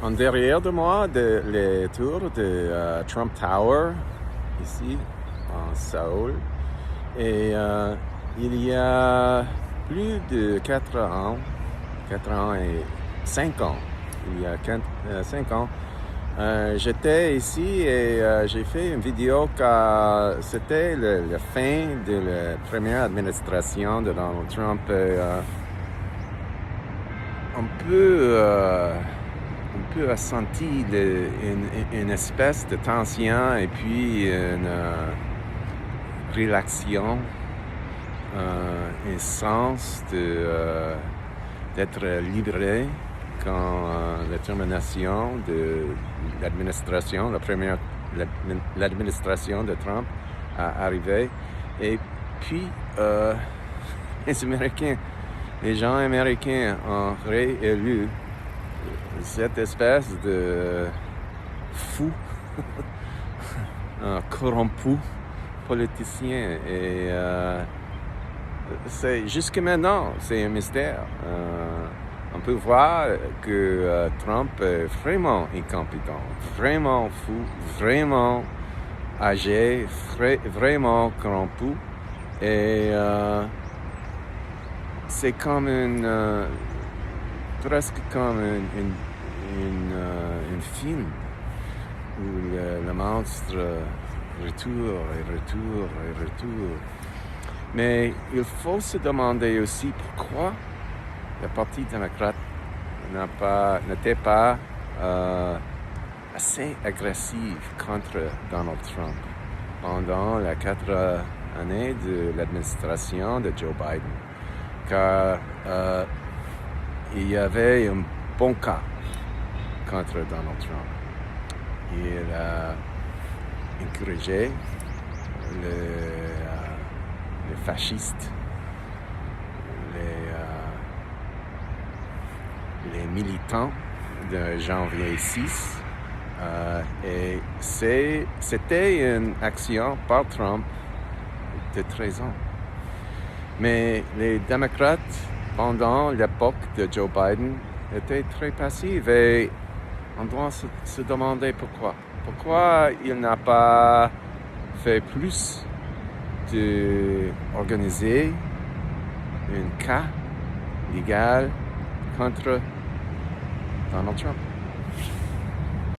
En derrière de moi, les tours de Trump Tower, ici, en Séoul. Et il y a plus de 4 ans et 5 ans, il y a 5 ans, j'étais ici et j'ai fait une vidéo car c'était la fin de la première administration de Donald Trump. On peut ressentir une espèce de tension et puis une relaxation, un sens d'être libéré quand la termination de l'administration, l'administration de Trump a arrivé. Et puis, les gens américains ont réélu cette espèce de fou, corrompu, politicien. Et jusque maintenant, c'est un mystère. On peut voir que Trump est vraiment incompétent, vraiment fou, vraiment âgé, vraiment corrompu. Et c'est comme presque comme un film où le monstre retourne et retourne et retourne. Mais il faut se demander aussi pourquoi le Parti démocrate n'était pas assez agressif contre Donald Trump pendant les 4 années de l'administration de Joe Biden. Car il y avait un bon cas contre Donald Trump. Il a encouragé les fascistes, les militants de janvier 6. Et c'était une action par Trump de 13 ans. Mais les démocrates, pendant l'époque de Joe Biden, étaient très passifs et on doit se demander pourquoi. Pourquoi il n'a pas fait plus d'organiser un cas légal contre Donald Trump.